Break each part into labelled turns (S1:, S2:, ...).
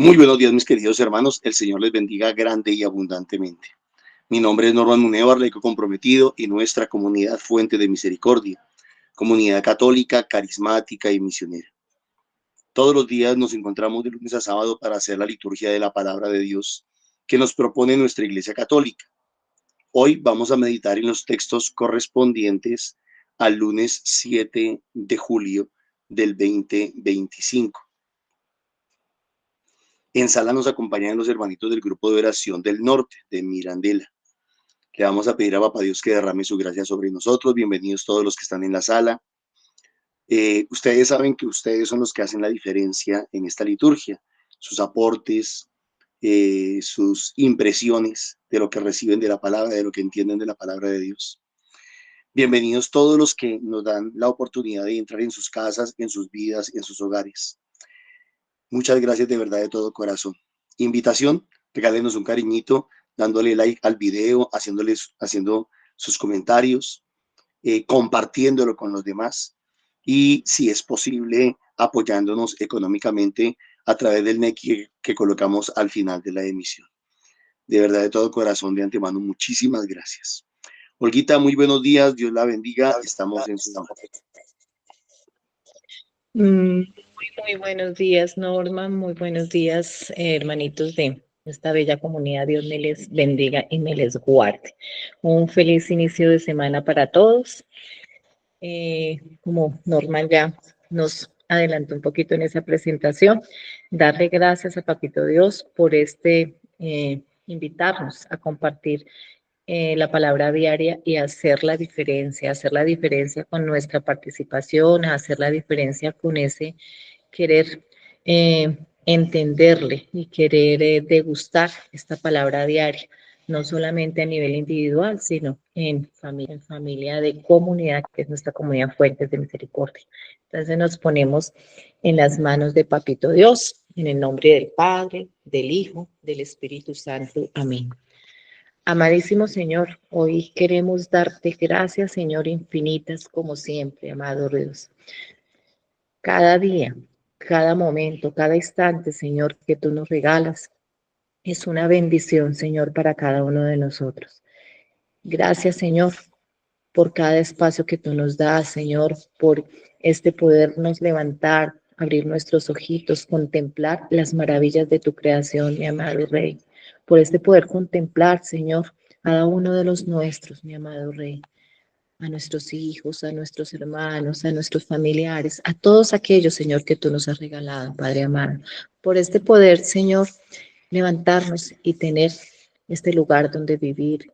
S1: Muy buenos días, mis queridos hermanos. El Señor les bendiga grande y abundantemente. Mi nombre es Norman Munevar, laico comprometido, y nuestra comunidad Fuente de Misericordia, comunidad católica, carismática y misionera. Todos los días nos encontramos de lunes a sábado para hacer la liturgia de la palabra de Dios que nos propone nuestra Iglesia Católica. Hoy vamos a meditar en los textos correspondientes al lunes 7 de julio del 2025. En sala nos acompañan los hermanitos del grupo de oración del norte, de Mirandela. Le vamos a pedir a Papá Dios que derrame su gracia sobre nosotros. Bienvenidos todos los que están en la sala. Ustedes saben que ustedes son los que hacen la diferencia en esta liturgia. Sus aportes, sus impresiones de lo que reciben de la palabra, de lo que entienden de la palabra de Dios. Bienvenidos todos los que nos dan la oportunidad de entrar en sus casas, en sus vidas, en sus hogares. Muchas gracias de verdad de todo corazón. Invitación, regálenos un cariñito, dándole like al video, haciendo sus comentarios, compartiéndolo con los demás y, si es posible, apoyándonos económicamente a través del NEC que colocamos al final de la emisión. De verdad, de todo corazón, de antemano, muchísimas gracias. Olguita, muy buenos días, Dios la bendiga, estamos en su nombre.
S2: Muy buenos días, Norma, muy buenos días, hermanitos de esta bella comunidad. Dios me les bendiga y me les guarde. Un feliz inicio de semana para todos. Como Norma ya nos adelantó un poquito en esa presentación, darle gracias a Papito Dios por invitarnos a compartir la palabra diaria y hacer la diferencia con nuestra participación, hacer la diferencia con ese querer entenderle y querer degustar esta palabra diaria, no solamente a nivel individual, sino en familia de comunidad, que es nuestra comunidad Fuentes de Misericordia. Entonces nos ponemos en las manos de Papito Dios, en el nombre del Padre, del Hijo, del Espíritu Santo. Amén. Amadísimo Señor, hoy queremos darte gracias, Señor, infinitas como siempre, amado Dios. Cada día, cada momento, cada instante, Señor, que tú nos regalas, es una bendición, Señor, para cada uno de nosotros. Gracias, Señor, por cada espacio que tú nos das, Señor, por podernos levantar, abrir nuestros ojitos, contemplar las maravillas de tu creación, mi amado Rey. Por poder contemplar, Señor, cada uno de los nuestros, mi amado Rey, a nuestros hijos, a nuestros hermanos, a nuestros familiares, a todos aquellos, Señor, que tú nos has regalado, Padre amado. Por poder, Señor, levantarnos y tener este lugar donde vivir,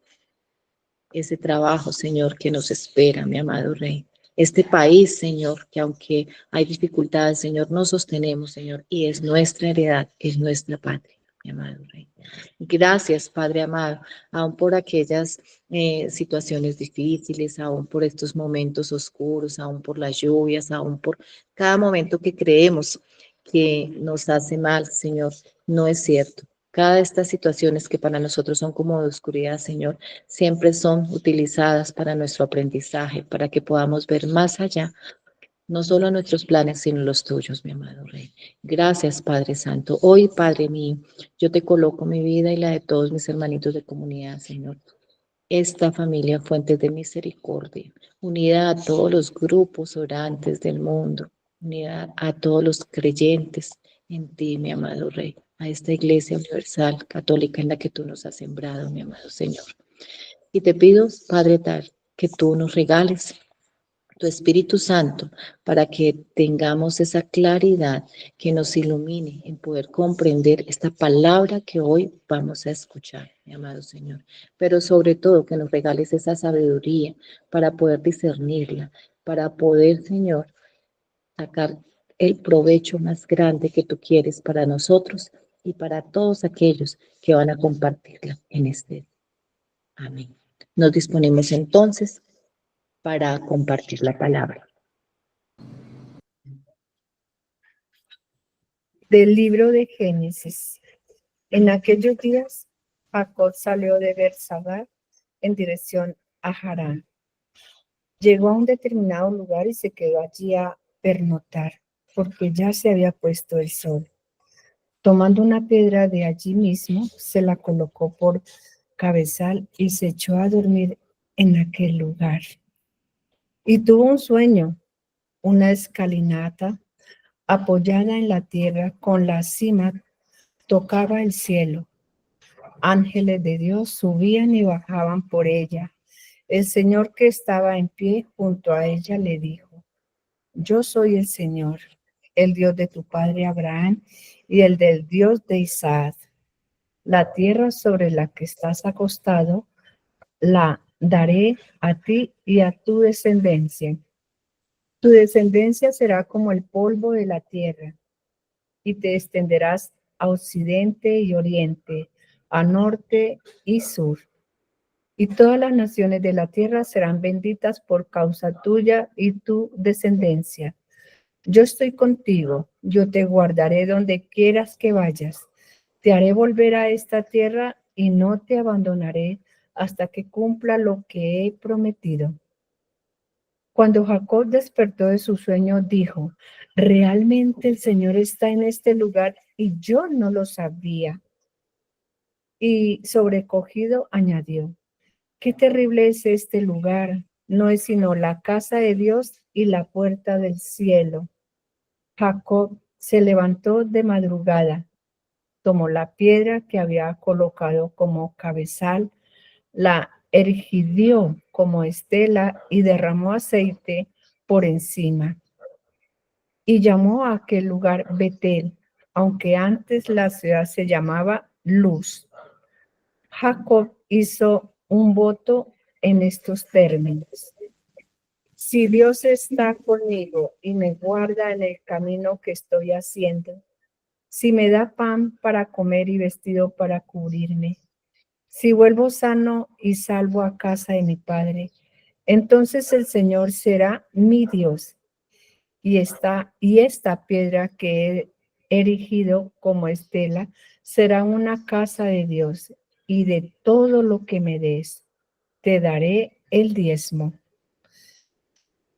S2: ese trabajo, Señor, que nos espera, mi amado Rey. Este país, Señor, que aunque hay dificultades, Señor, nos sostenemos, Señor, y es nuestra heredad, es nuestra patria, mi amado Rey. Gracias, Padre amado, aún por aquellas situaciones difíciles, aún por estos momentos oscuros, aún por las lluvias, aún por cada momento que creemos que nos hace mal, Señor, no es cierto. Cada de estas situaciones que para nosotros son como de oscuridad, Señor, siempre son utilizadas para nuestro aprendizaje, para que podamos ver más allá, no solo nuestros planes, sino los tuyos, mi amado Rey. Gracias, Padre Santo. Hoy, Padre mío, yo te coloco mi vida y la de todos mis hermanitos de comunidad, Señor. Esta familia Fuentes de Misericordia, unidad a todos los grupos orantes del mundo, unidad a todos los creyentes en ti, mi amado Rey, a esta iglesia universal católica en la que tú nos has sembrado, mi amado Señor. Y te pido, Padre tal, que tú nos regales tu Espíritu Santo para que tengamos esa claridad que nos ilumine en poder comprender esta palabra que hoy vamos a escuchar, mi amado Señor. Pero sobre todo que nos regales esa sabiduría para poder discernirla, para poder, Señor, sacar el provecho más grande que tú quieres para nosotros y para todos aquellos que van a compartirla en este día. Amén. Nos disponemos entonces para compartir la palabra.
S3: Del libro de Génesis. En aquellos días, Jacob salió de Bersabá en dirección a Harán. Llegó a un determinado lugar y se quedó allí a pernoctar, porque ya se había puesto el sol. Tomando una piedra de allí mismo, se la colocó por cabezal y se echó a dormir en aquel lugar. Y tuvo un sueño, una escalinata apoyada en la tierra con la cima tocaba el cielo. Ángeles de Dios subían y bajaban por ella. El Señor que estaba en pie junto a ella le dijo: Yo soy el Señor, el Dios de tu padre Abraham y el del Dios de Isaac. La tierra sobre la que estás acostado la daré a ti y a tu descendencia. Tu descendencia será como el polvo de la tierra, y te extenderás a occidente y oriente, a norte y sur. Y todas las naciones de la tierra serán benditas por causa tuya y tu descendencia. Yo estoy contigo, yo te guardaré donde quieras que vayas. Te haré volver a esta tierra y no te abandonaré hasta que cumpla lo que he prometido. Cuando Jacob despertó de su sueño, dijo: realmente el Señor está en este lugar y yo no lo sabía. Y sobrecogido añadió: qué terrible es este lugar. No es sino la casa de Dios y la puerta del cielo. Jacob se levantó de madrugada, tomó la piedra que había colocado como cabezal, la erigió como estela y derramó aceite por encima. Y llamó a aquel lugar Betel, aunque antes la ciudad se llamaba Luz. Jacob hizo un voto en estos términos: si Dios está conmigo y me guarda en el camino que estoy haciendo, si me da pan para comer y vestido para cubrirme, si vuelvo sano y salvo a casa de mi padre, entonces el Señor será mi Dios, y esta piedra que he erigido como estela será una casa de Dios, y de todo lo que me des, te daré el diezmo.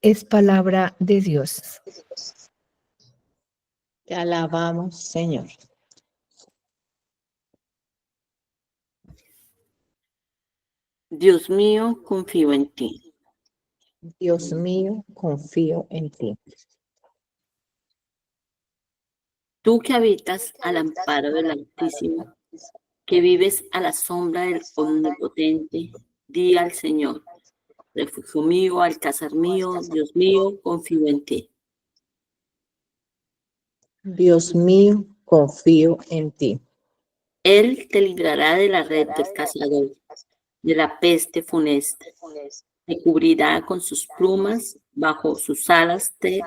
S3: Es palabra de Dios.
S2: Te alabamos, Señor.
S4: Dios mío, confío en ti.
S2: Dios mío, confío en ti.
S4: Tú que habitas al amparo del Altísimo, que vives a la sombra del Omnipotente, di al Señor: refugio mío, alcázar mío, Dios mío, confío en ti.
S2: Dios mío, confío en ti.
S4: Él te librará de la red del cazador, de la peste funesta. Te cubrirá con sus plumas, bajo sus alas te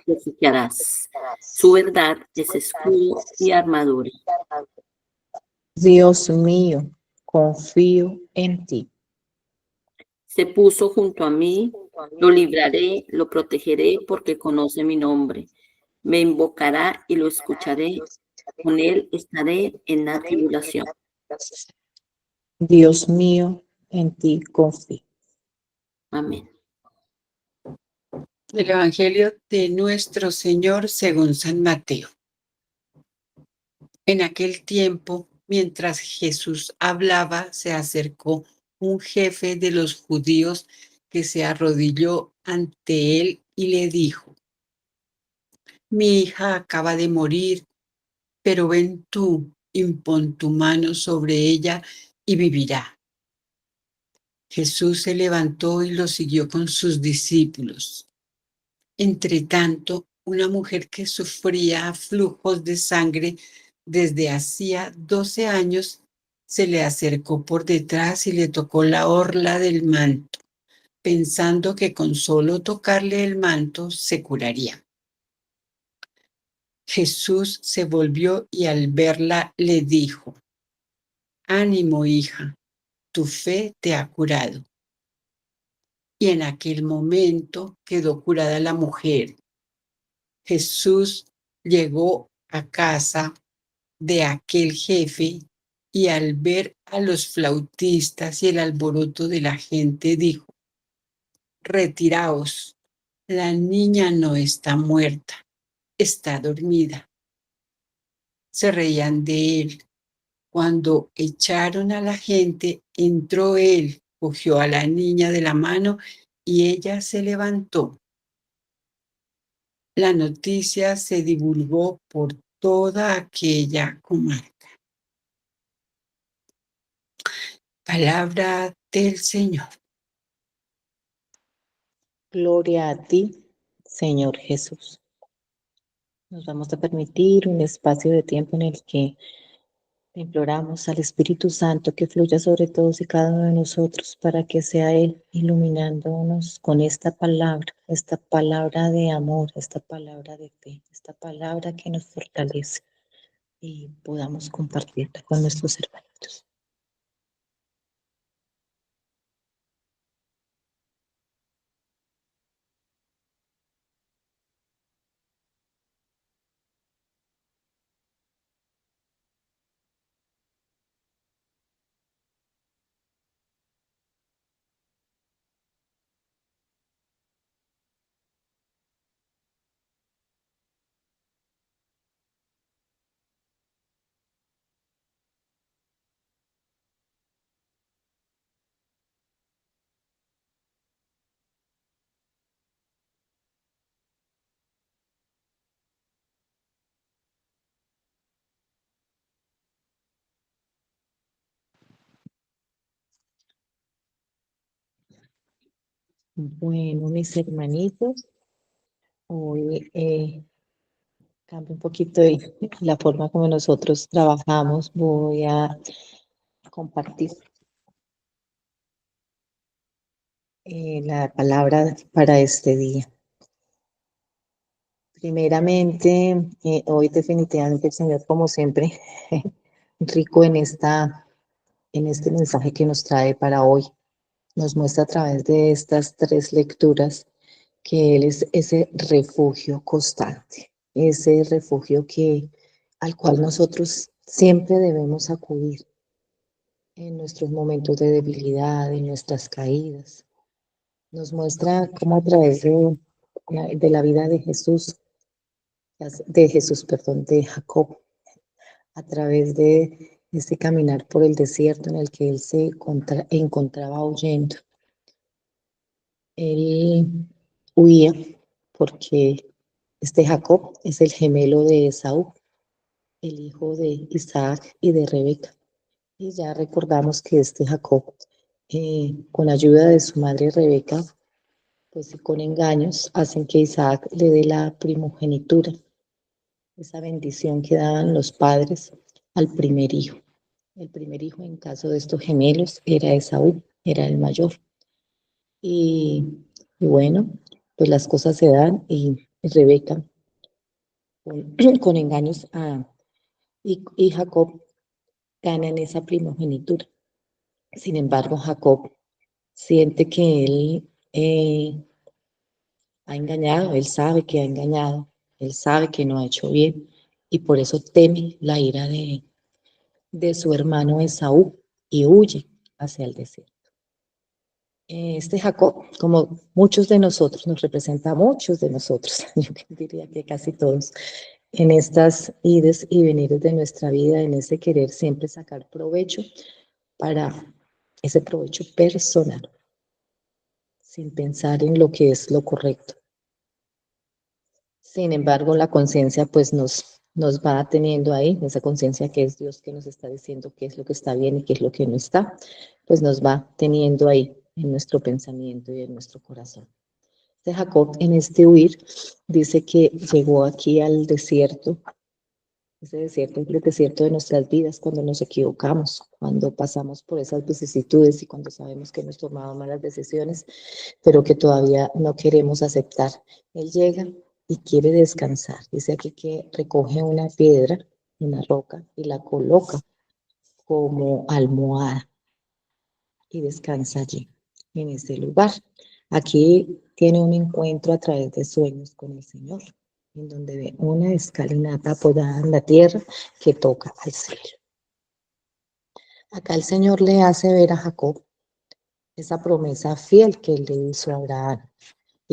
S4: refugiarás. Su verdad es escudo y armadura.
S2: Dios mío, confío en ti.
S4: Se puso junto a mí, lo libraré, lo protegeré porque conoce mi nombre. Me invocará y lo escucharé. Con él estaré en la tribulación.
S2: Dios mío, en ti confío.
S4: Amén.
S5: El Evangelio de nuestro Señor según San Mateo. En aquel tiempo, mientras Jesús hablaba, se acercó un jefe de los judíos que se arrodilló ante él y le dijo: mi hija acaba de morir, pero ven tú, impón tu mano sobre ella y vivirá. Jesús se levantó y lo siguió con sus discípulos. Entretanto, una mujer que sufría flujos de sangre desde hacía 12 años se le acercó por detrás y le tocó la orla del manto, pensando que con solo tocarle el manto se curaría. Jesús se volvió y al verla le dijo: ánimo, hija, tu fe te ha curado. Y en aquel momento quedó curada la mujer. Jesús llegó a casa de aquel jefe y al ver a los flautistas y el alboroto de la gente dijo: retiraos, la niña no está muerta, está dormida. se reían de él. Cuando echaron a la gente, entró él, cogió a la niña de la mano y ella se levantó. La noticia se divulgó por toda aquella comarca. Palabra del Señor.
S2: Gloria a ti, Señor Jesús. Nos vamos a permitir un espacio de tiempo en el que imploramos al Espíritu Santo que fluya sobre todos y cada uno de nosotros para que sea Él iluminándonos con esta palabra de amor, esta palabra de fe, esta palabra que nos fortalece y podamos compartirla con nuestros hermanitos. Bueno, mis hermanitos, hoy cambio un poquito la forma como nosotros trabajamos. Voy a compartir la palabra para este día. Primeramente, hoy definitivamente el Señor, como siempre, rico en este mensaje que nos trae para hoy, nos muestra a través de estas 3 lecturas que Él es ese refugio constante, ese refugio al cual nosotros siempre debemos acudir en nuestros momentos de debilidad, en nuestras caídas. Nos muestra cómo a través de la vida de de Jacob, a través de ese caminar por el desierto en el que él se encontraba huyendo. Él huía porque este Jacob es el gemelo de Esaú, el hijo de Isaac y de Rebeca. Y ya recordamos que este Jacob, con ayuda de su madre Rebeca, pues con engaños, hacen que Isaac le dé la primogenitura, esa bendición que daban los padres al primer hijo. El primer hijo, en caso de estos gemelos, era Esaú, era el mayor. Y bueno, pues las cosas se dan y Rebeca, con engaños y Jacob ganan esa primogenitura. Sin embargo, Jacob siente que él ha engañado, él sabe que ha engañado, él sabe que no ha hecho bien y por eso teme la ira de su hermano Esaú y huye hacia el desierto. Este Jacob, como muchos de nosotros, nos representa a muchos de nosotros, yo diría que casi todos, en estas ides y venires de nuestra vida, en ese querer siempre sacar provecho para ese provecho personal, sin pensar en lo que es lo correcto. Sin embargo, la conciencia pues nos va teniendo ahí, esa conciencia que es Dios que nos está diciendo qué es lo que está bien y qué es lo que no está, pues nos va teniendo ahí en nuestro pensamiento y en nuestro corazón. Este Jacob en este huir dice que llegó aquí al desierto, ese desierto es el desierto de nuestras vidas cuando nos equivocamos, cuando pasamos por esas vicisitudes y cuando sabemos que hemos tomado malas decisiones, pero que todavía no queremos aceptar. Él llega y quiere descansar. Dice aquí que recoge una piedra, una roca, y la coloca como almohada y descansa allí, en ese lugar. Aquí tiene un encuentro a través de sueños con el Señor, en donde ve una escalinata apoyada en la tierra que toca al cielo. Acá el Señor le hace ver a Jacob esa promesa fiel que él le hizo a Abraham.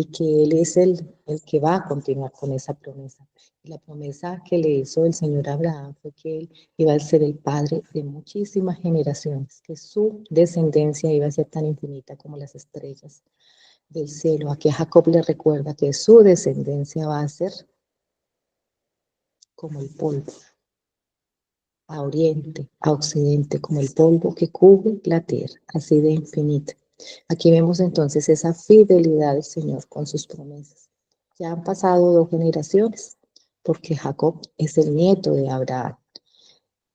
S2: y que Él es el que va a continuar con esa promesa. Y la promesa que le hizo el Señor a Abraham fue que Él iba a ser el padre de muchísimas generaciones, que su descendencia iba a ser tan infinita como las estrellas del cielo. Aquí a Jacob le recuerda que su descendencia va a ser como el polvo, a oriente, a occidente, como el polvo que cubre la tierra, así de infinita. Aquí vemos entonces esa fidelidad del Señor con sus promesas. Ya han pasado 2 generaciones, porque Jacob es el nieto de Abraham.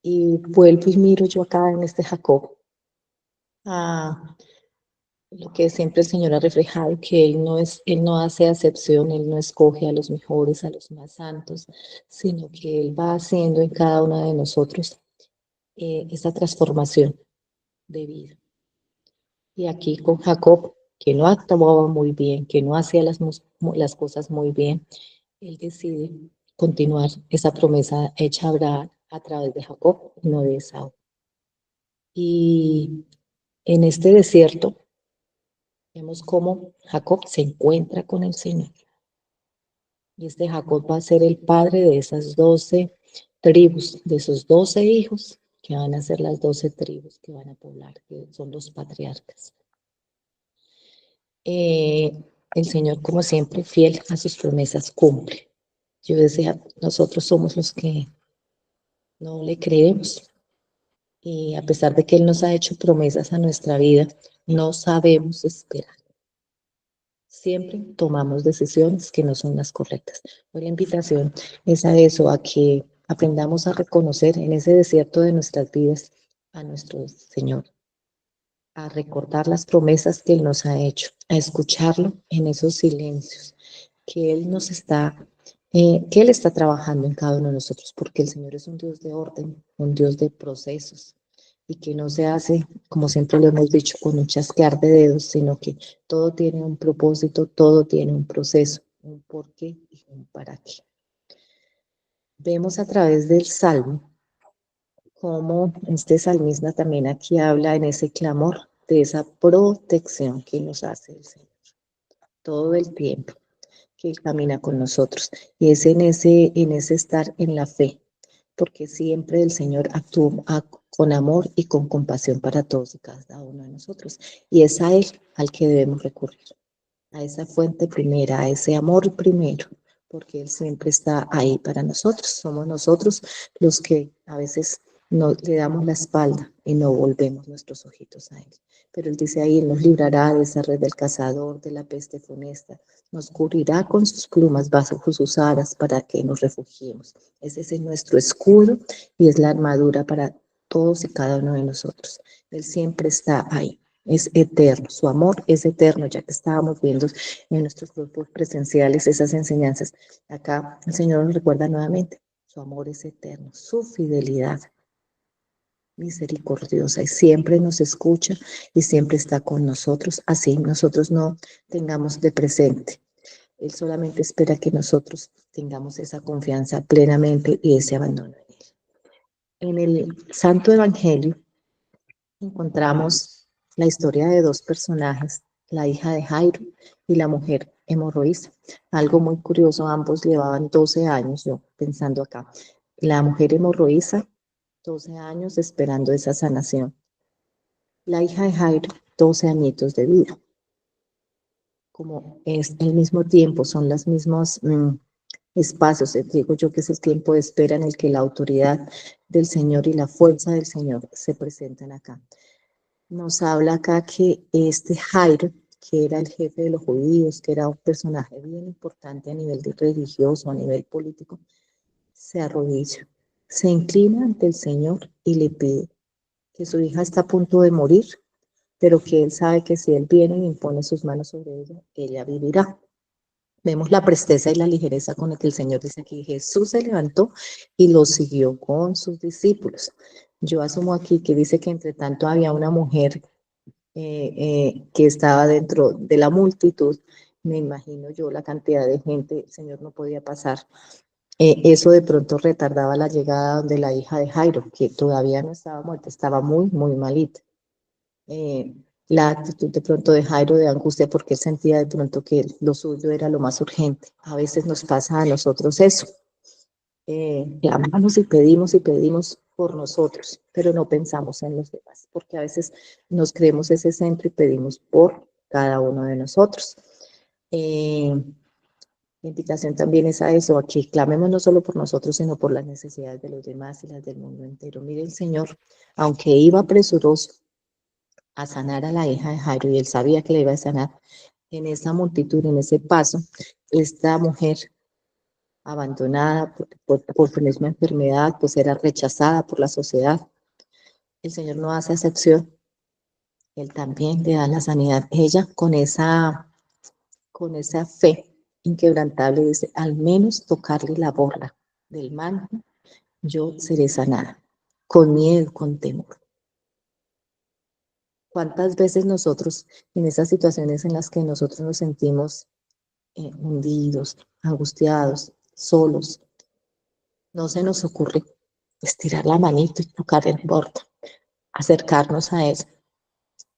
S2: Y vuelvo y miro yo acá en este Jacob a lo que siempre el Señor ha reflejado, que Él no hace acepción, Él no escoge a los mejores, a los más santos, sino que Él va haciendo en cada uno de nosotros esa transformación de vida. Y aquí con Jacob, que no actuaba muy bien, que no hacía las cosas muy bien, él decide continuar esa promesa hecha a Abraham a través de Jacob y no de Esaú. Y en este desierto vemos cómo Jacob se encuentra con el Señor. Y este Jacob va a ser el padre de esas 12 tribus, de esos 12 hijos, que van a ser las 12 tribus que van a poblar, que son los patriarcas. El Señor, como siempre, fiel a sus promesas, cumple. Yo decía, nosotros somos los que no le creemos. Y a pesar de que Él nos ha hecho promesas a nuestra vida, no sabemos esperar. Siempre tomamos decisiones que no son las correctas. Hoy la invitación es a eso, a que aprendamos a reconocer en ese desierto de nuestras vidas a nuestro Señor, a recordar las promesas que Él nos ha hecho, a escucharlo en esos silencios, que Él nos está, que Él está trabajando en cada uno de nosotros, porque el Señor es un Dios de orden, un Dios de procesos, y que no se hace, como siempre lo hemos dicho, con un chasquear de dedos, sino que todo tiene un propósito, todo tiene un proceso, un porqué y un para qué. Vemos a través del Salmo cómo este salmista también aquí habla en ese clamor de esa protección que nos hace el Señor todo el tiempo, que Él camina con nosotros. Y es en ese estar en la fe, porque siempre el Señor actúa con amor y con compasión para todos y cada uno de nosotros. Y es a Él al que debemos recurrir, a esa fuente primera, a ese amor primero, porque Él siempre está ahí para nosotros. Somos nosotros los que a veces no le damos la espalda y no volvemos nuestros ojitos a Él. Pero Él dice ahí, Él nos librará de esa red del cazador, de la peste funesta, nos cubrirá con sus plumas bajo sus alas para que nos refugiemos. Ese es nuestro escudo y es la armadura para todos y cada uno de nosotros. Él siempre está ahí. Es eterno, su amor es eterno, ya que estábamos viendo en nuestros grupos presenciales esas enseñanzas. Acá el Señor nos recuerda nuevamente, su amor es eterno, su fidelidad misericordiosa y siempre nos escucha y siempre está con nosotros, así nosotros no tengamos de presente. Él solamente espera que nosotros tengamos esa confianza plenamente y ese abandono en Él. En el Santo Evangelio encontramos la historia de 2 personajes, la hija de Jairo y la mujer hemorroísa. Algo muy curioso, ambos llevaban 12 años, yo pensando acá. La mujer hemorroísa, 12 años esperando esa sanación. La hija de Jairo, 12 añitos de vida. Como es el mismo tiempo, son los mismos espacios, digo yo que es el tiempo de espera en el que la autoridad del Señor y la fuerza del Señor se presentan acá. Nos habla acá que este Jairo, que era el jefe de los judíos, que era un personaje bien importante a nivel religioso, a nivel político, se arrodilla, se inclina ante el Señor y le pide que su hija está a punto de morir, pero que él sabe que si él viene y impone sus manos sobre ella vivirá. Vemos la presteza y la ligereza con la que el Señor dice aquí, Jesús se levantó y lo siguió con sus discípulos. Yo asumo aquí que dice que entre tanto había una mujer que estaba dentro de la multitud. Me imagino yo la cantidad de gente, el Señor no podía pasar. Eso de pronto retardaba la llegada de la hija de Jairo, que todavía no estaba muerta, estaba muy, muy malita. Y la actitud de pronto de Jairo de angustia porque él sentía de pronto que lo suyo era lo más urgente. A veces nos pasa a nosotros eso. Clamamos y pedimos por nosotros, pero no pensamos en los demás, porque a veces nos creemos ese centro y pedimos por cada uno de nosotros. La invitación también es a eso, a que clamemos no solo por nosotros, sino por las necesidades de los demás y las del mundo entero. Mire, el Señor, aunque iba presuroso a sanar a la hija de Jairo y él sabía que le iba a sanar, en esa multitud, en ese paso, esta mujer abandonada por su misma enfermedad, pues era rechazada por la sociedad. El Señor no hace excepción, Él también le da la sanidad. Ella con esa fe inquebrantable dice, al menos tocarle la borla del manto, yo seré sanada, con miedo, con temor. ¿Cuántas veces nosotros, en esas situaciones en las que nosotros nos sentimos hundidos, angustiados, solos, no se nos ocurre estirar la manito y tocar el borde, acercarnos a él,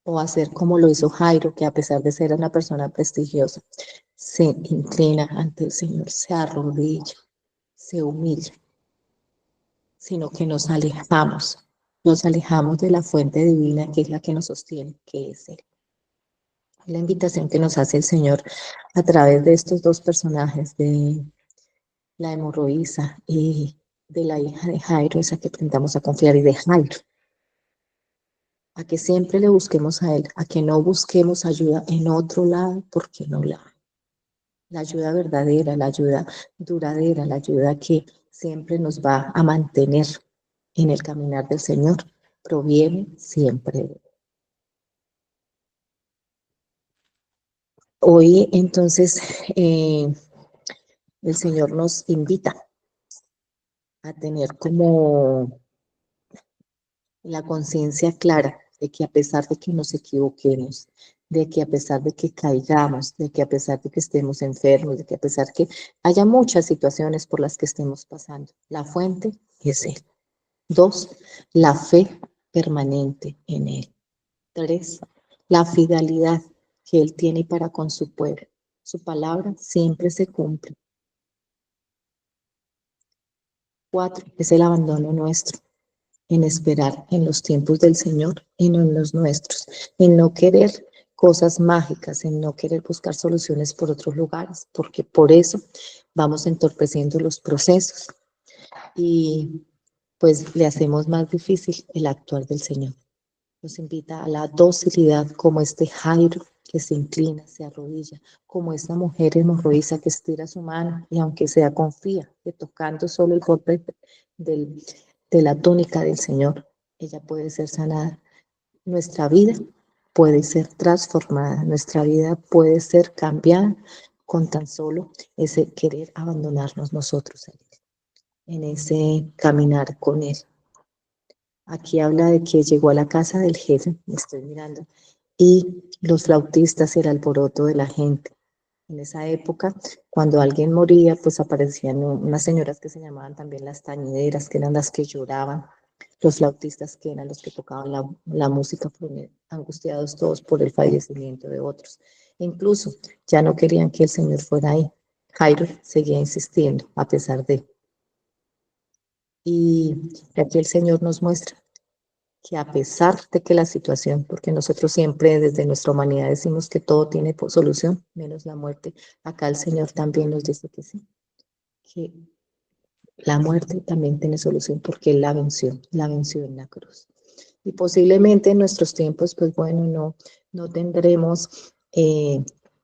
S2: o hacer como lo hizo Jairo, que a pesar de ser una persona prestigiosa, se inclina ante el Señor, se arrodilla, se humilla, sino que nos alejamos de la fuente divina que es la que nos sostiene, que es Él. La invitación que nos hace el Señor a través de estos dos personajes, de la hemorroísa y de la hija de Jairo, es a que aprendamos a confiar, y de Jairo, a que siempre le busquemos a Él, a que no busquemos ayuda en otro lado, porque no la hay. La ayuda verdadera, la ayuda duradera, la ayuda que siempre nos va a mantener en el caminar del Señor, proviene siempre de Él. Hoy entonces el Señor nos invita a tener como la conciencia clara de que a pesar de que nos equivoquemos, de que a pesar de que caigamos, de que a pesar de que estemos enfermos, de que a pesar que haya muchas situaciones por las que estemos pasando, la fuente es Él. 2, la fe permanente en Él. 3, la fidelidad que Él tiene para con su pueblo. Su palabra siempre se cumple. 4, es el abandono nuestro, en esperar en los tiempos del Señor y no en los nuestros, en no querer cosas mágicas, en no querer buscar soluciones por otros lugares, porque por eso vamos entorpeciendo los procesos y pues le hacemos más difícil el actuar del Señor. Nos invita a la docilidad como este Jairo que se inclina, se arrodilla, como esta mujer hemorroísa que estira su mano y aunque sea confía que tocando solo el borde de la túnica del Señor, ella puede ser sanada. Nuestra vida puede ser transformada, nuestra vida puede ser cambiada con tan solo ese querer abandonarnos nosotros en ese caminar con Él. Aquí habla de que llegó a la casa del jefe, me estoy mirando, y los flautistas y el alboroto de la gente. En esa época, cuando alguien moría, pues aparecían unas señoras que se llamaban también las tañideras, que eran las que lloraban, los flautistas que eran los que tocaban la música, angustiados todos por el fallecimiento de otros. E incluso ya no querían que el Señor fuera ahí. Jairo seguía insistiendo a pesar de. Y aquí el Señor nos muestra que a pesar de que la situación, porque nosotros siempre desde nuestra humanidad decimos que todo tiene solución, menos la muerte, acá el Señor también nos dice que sí, que la muerte también tiene solución porque Él la venció en la cruz. Y posiblemente en nuestros tiempos, pues bueno, no tendremos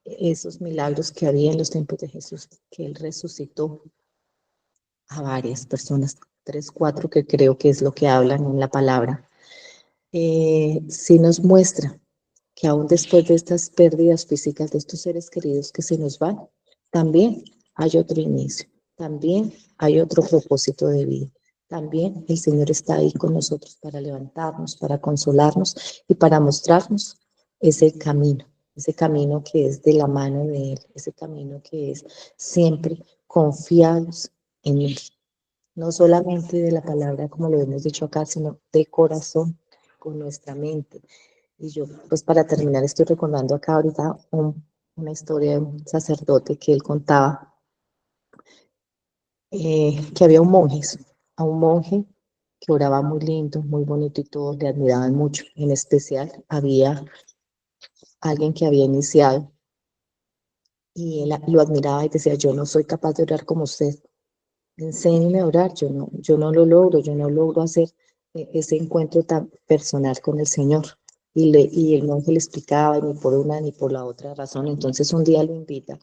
S2: esos milagros que había en los tiempos de Jesús, que Él resucitó a varias personas, 3, 4, que creo que es lo que hablan en la palabra. Sí nos muestra que aún después de estas pérdidas físicas de estos seres queridos que se nos van, también hay otro inicio, también hay otro propósito de vida. También el Señor está ahí con nosotros para levantarnos, para consolarnos y para mostrarnos ese camino que es de la mano de Él, ese camino que es siempre confiados en Él. No solamente de la palabra, como lo hemos dicho acá, sino de corazón, con nuestra mente, Y yo, pues para terminar, estoy recordando acá ahorita una historia de un sacerdote que él contaba que había a un monje que oraba muy lindo, muy bonito y todos le admiraban mucho. En especial había alguien que había iniciado y él lo admiraba y decía, yo no soy capaz de orar como usted, enséñeme a orar, yo no lo logro, yo no logro hacer ese encuentro tan personal con el Señor. Y el monje le explicaba, y ni por una ni por la otra razón. Entonces un día lo invita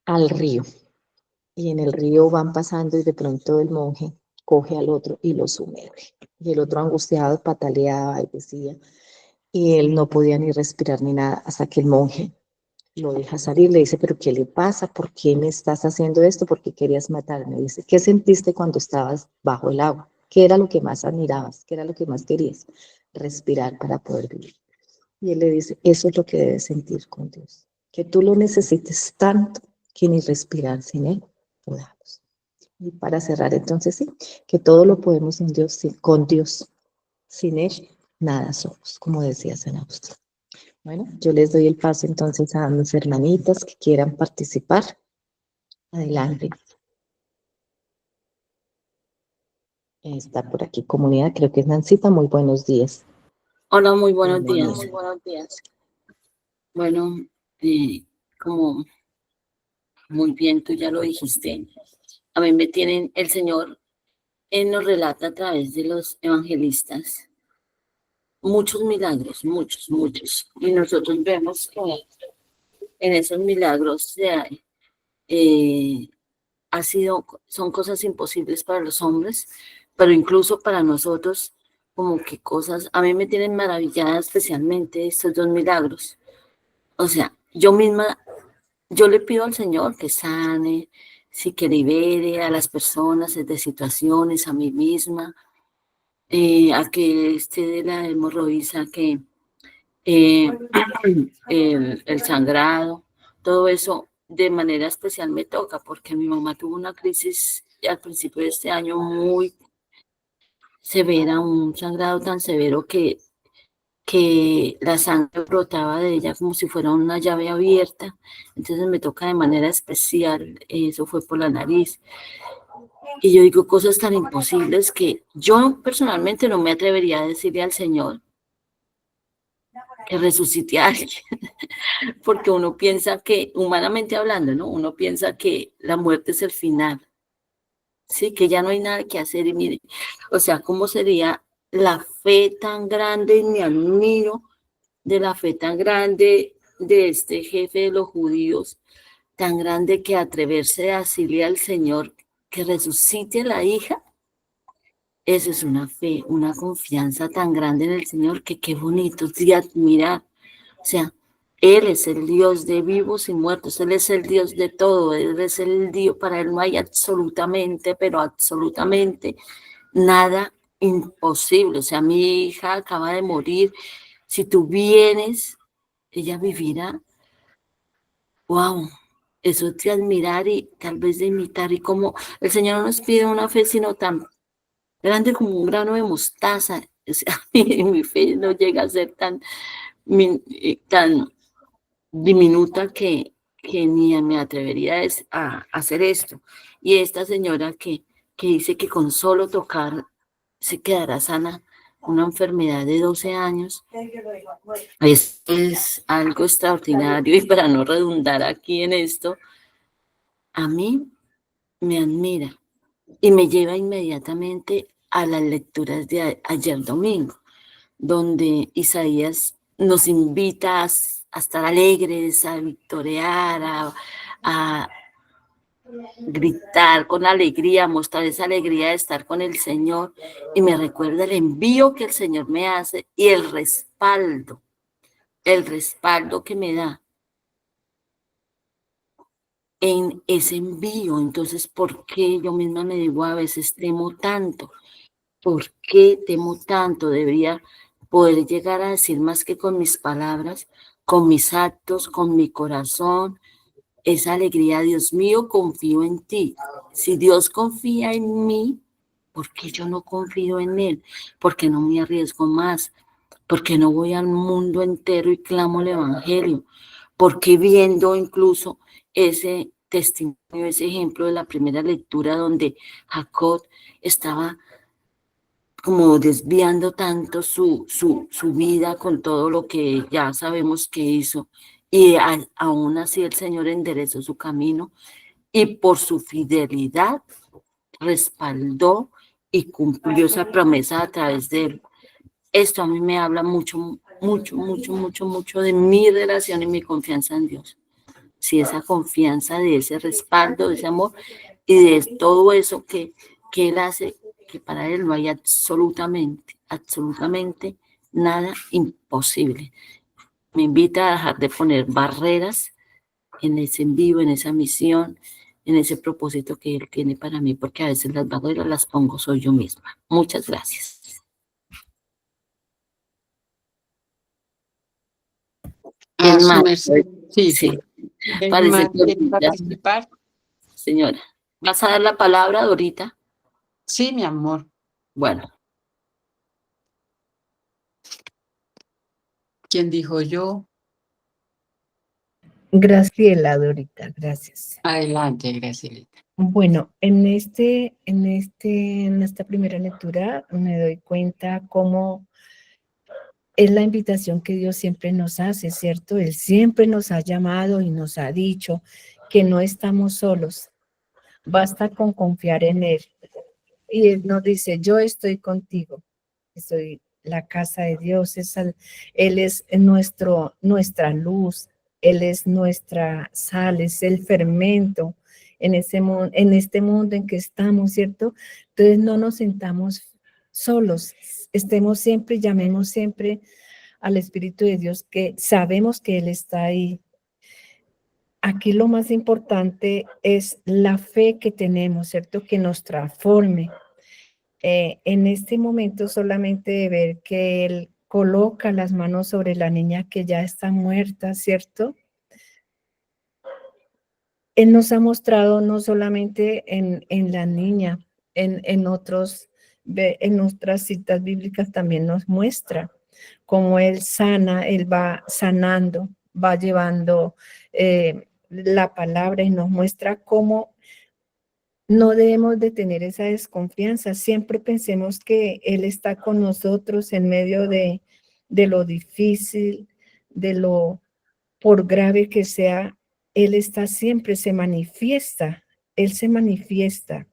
S2: al río, y en el río van pasando y de pronto el monje coge al otro y lo sumerge. Y el otro angustiado pataleaba y decía, y él no podía ni respirar ni nada, hasta que el monje lo deja salir, le dice, pero ¿qué le pasa? ¿Por qué me estás haciendo esto? ¿Por qué querías matarme? Dice, ¿qué sentiste cuando estabas bajo el agua? ¿Qué era lo que más admirabas? ¿Qué era lo que más querías? Respirar para poder vivir. Y él le dice, eso es lo que debes sentir con Dios, que tú lo necesites tanto que ni respirar sin él podamos. Y para cerrar, entonces sí, que todo lo podemos en Dios, con Dios. Sin él, nada somos, como decía San Agustín. Bueno, yo les doy el paso entonces a mis hermanitas que quieran participar. Adelante. Está por aquí comunidad, creo que es Nancita. Muy buenos días.
S4: Hola, muy buenos
S2: Bienvenida.
S4: días. Bueno, como muy bien tú ya lo dijiste, a mí me tienen, el Señor nos relata a través de los evangelistas muchos milagros, muchos. Y nosotros vemos que en esos milagros son cosas imposibles para los hombres, pero incluso para nosotros, como que cosas, a mí me tienen maravillada especialmente estos dos milagros. O sea, yo le pido al Señor que sane, sí, que libere a las personas de situaciones, a mí misma, a que esté de la hemorroísa, que eh, el sangrado, todo eso de manera especial me toca, porque mi mamá tuvo una crisis al principio de este año muy severa, un sangrado tan severo que la sangre brotaba de ella como si fuera una llave abierta, entonces me toca de manera especial, eso fue por la nariz. Y yo digo cosas tan imposibles que yo personalmente no me atrevería a decirle al Señor que resucite a alguien, porque uno piensa que, humanamente hablando, ¿no? Uno piensa que la muerte es el final, sí, que ya no hay nada que hacer. Y mire, o sea, ¿cómo sería la fe tan grande? Y me admiro de la fe tan grande de este jefe de los judíos, tan grande que atreverse a decirle al Señor que resucite a la hija. Eso es una fe, una confianza tan grande en el Señor que qué bonito es de admirar. O sea, Él es el Dios de vivos y muertos, Él es el Dios de todo, Él es el Dios, para Él no hay absolutamente, pero absolutamente nada imposible. O sea, mi hija acaba de morir, si tú vienes, ella vivirá. Wow, eso es de admirar y tal vez de imitar. Y como el Señor no nos pide una fe sino tan grande como un grano de mostaza, o sea, mi fe no llega a ser tan diminuta que ni me atrevería a hacer esto. Y esta señora que dice que con solo tocar se quedará sana, una enfermedad de 12 años, es algo extraordinario. Y para no redundar aquí en esto, a mí me admira y me lleva inmediatamente a las lecturas de ayer domingo, donde Isaías nos invita a estar alegres, a victorear, a gritar con alegría, mostrar esa alegría de estar con el Señor, y me recuerda el envío que el Señor me hace y el respaldo que me da en ese envío. Entonces, ¿por qué yo misma me digo a veces temo tanto? ¿Por qué temo tanto? Debería poder llegar a decir más que con mis palabras, con mis actos, con mi corazón, esa alegría. Dios mío, confío en ti. Si Dios confía en mí, ¿por qué yo no confío en Él? ¿Por qué no me arriesgo más? ¿Por qué no voy al mundo entero y clamo el evangelio? ¿Por qué viendo incluso ese testimonio, ese ejemplo de la primera lectura donde Jacob estaba como desviando tanto su vida con todo lo que ya sabemos que hizo, y aún así el Señor enderezó su camino y por su fidelidad respaldó y cumplió esa promesa a través de él? Esto a mí me habla mucho, mucho, mucho, mucho, mucho de mi relación y mi confianza en Dios. Sí, esa confianza, de ese respaldo, de ese amor y de todo eso que Él hace, que para Él no hay absolutamente, absolutamente nada imposible. Me invita a dejar de poner barreras en ese envío, en esa misión, en ese propósito que Él tiene para mí, porque a veces las barreras las pongo soy yo misma. Muchas gracias.
S5: A
S4: ¿Quién
S5: su
S4: más?
S5: merced. Sí,
S4: Sí,
S5: sí. ¿Quién
S4: parece
S5: más
S4: que
S5: quiere
S4: ahorita,
S5: participar?
S4: señora. ¿Vas a dar la palabra, Dorita?
S5: Sí, mi amor.
S4: Bueno,
S5: ¿Quién dijo yo?
S3: Graciela, Dorita, gracias.
S5: Adelante, Gracielita.
S3: Bueno, en esta primera lectura me doy cuenta cómo es la invitación que Dios siempre nos hace, ¿cierto? Él siempre nos ha llamado y nos ha dicho que no estamos solos, basta con confiar en Él. Y Él nos dice, yo estoy contigo, estoy la casa de Dios, Él es nuestra luz, Él es nuestra sal, es el fermento en este mundo en que estamos, ¿cierto? Entonces no nos sintamos solos, estemos siempre, llamemos siempre al Espíritu de Dios, que sabemos que Él está ahí. Aquí lo más importante es la fe que tenemos, ¿cierto? Que nos transforme. En este momento solamente de ver que Él coloca las manos sobre la niña que ya está muerta, ¿cierto? Él nos ha mostrado no solamente en la niña, en otras citas bíblicas también nos muestra cómo Él sana, Él va sanando, va llevando la palabra y nos muestra cómo no debemos de tener esa desconfianza. Siempre pensemos que Él está con nosotros en medio de lo difícil, de lo por grave que sea. Él está siempre, se manifiesta. Él se manifiesta.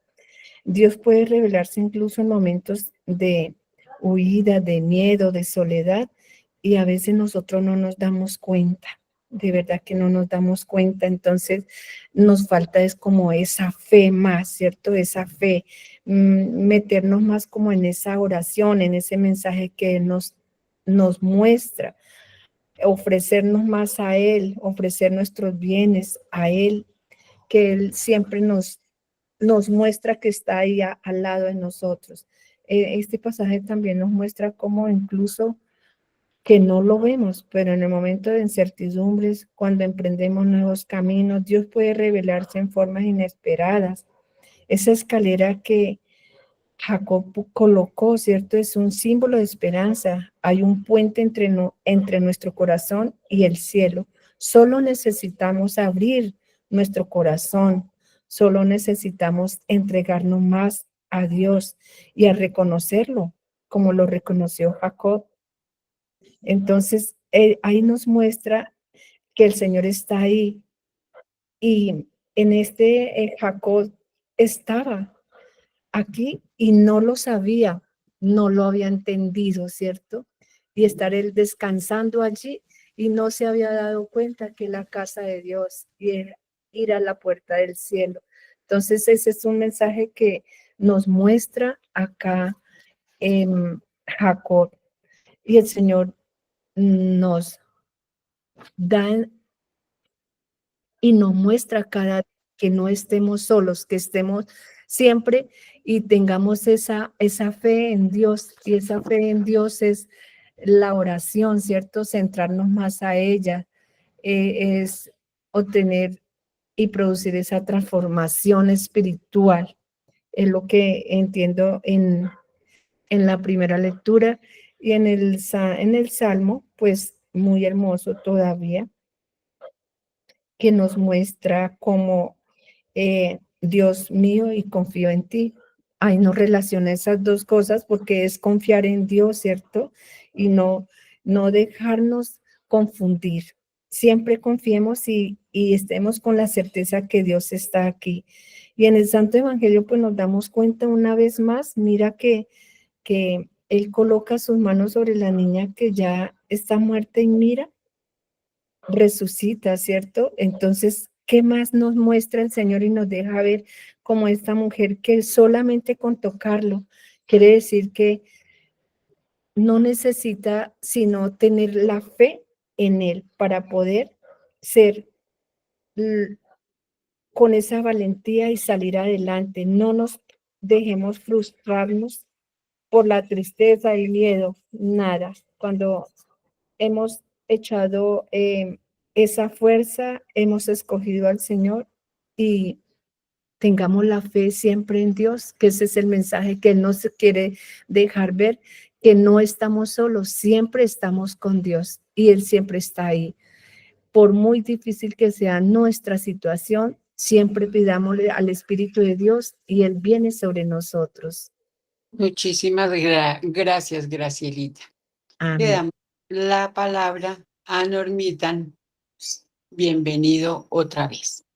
S3: Dios puede revelarse incluso en momentos de huida, de miedo, de soledad, y a veces nosotros no nos damos cuenta. De verdad que no nos damos cuenta. Entonces nos falta es como esa fe más, ¿cierto? Esa fe, meternos más como en esa oración, en ese mensaje que Él nos muestra, ofrecernos más a Él, ofrecer nuestros bienes a Él, que Él siempre nos muestra que está ahí al lado de nosotros. Este pasaje también nos muestra cómo incluso que no lo vemos, pero en el momento de incertidumbres, cuando emprendemos nuevos caminos, Dios puede revelarse en formas inesperadas. Esa escalera que Jacob colocó, ¿cierto? Es un símbolo de esperanza. Hay un puente entre nuestro corazón y el cielo. Solo necesitamos abrir nuestro corazón. Solo necesitamos entregarnos más a Dios y a reconocerlo como lo reconoció Jacob. Entonces, ahí nos muestra que el Señor está ahí. Y en Jacob estaba aquí y no lo sabía, no lo había entendido, ¿cierto? Y estar él descansando allí y no se había dado cuenta que la casa de Dios y ir a la puerta del cielo. Entonces ese es un mensaje que nos muestra acá en Jacob, y el Señor nos da y nos muestra cada día que no estemos solos, que estemos siempre y tengamos esa fe en Dios. Y esa fe en Dios es la oración, ¿cierto? Centrarnos más a ella, es obtener y producir esa transformación espiritual. Es lo que entiendo en la primera lectura. Y en el Salmo, pues muy hermoso todavía, que nos muestra cómo Dios mío y confío en ti. Ahí nos relaciona esas dos cosas porque es confiar en Dios, ¿cierto? Y no dejarnos confundir. Siempre confiemos y estemos con la certeza que Dios está aquí. Y en el Santo Evangelio, pues nos damos cuenta una vez más, mira que Él coloca sus manos sobre la niña que ya está muerta y mira, resucita, ¿cierto? Entonces, ¿qué más nos muestra el Señor y nos deja ver como esta mujer que solamente con tocarlo quiere decir que no necesita sino tener la fe en Él para poder ser con esa valentía y salir adelante? No nos dejemos frustrarnos por la tristeza y miedo, nada. Cuando hemos echado esa fuerza, hemos escogido al Señor y tengamos la fe siempre en Dios, que ese es el mensaje que Él nos quiere dejar ver, que no estamos solos, siempre estamos con Dios y Él siempre está ahí. Por muy difícil que sea nuestra situación, siempre pidámosle al Espíritu de Dios y Él viene sobre nosotros.
S5: Muchísimas gracias, Gracielita. Le
S3: Amén.
S5: damos la palabra a Normita. Bienvenido otra vez.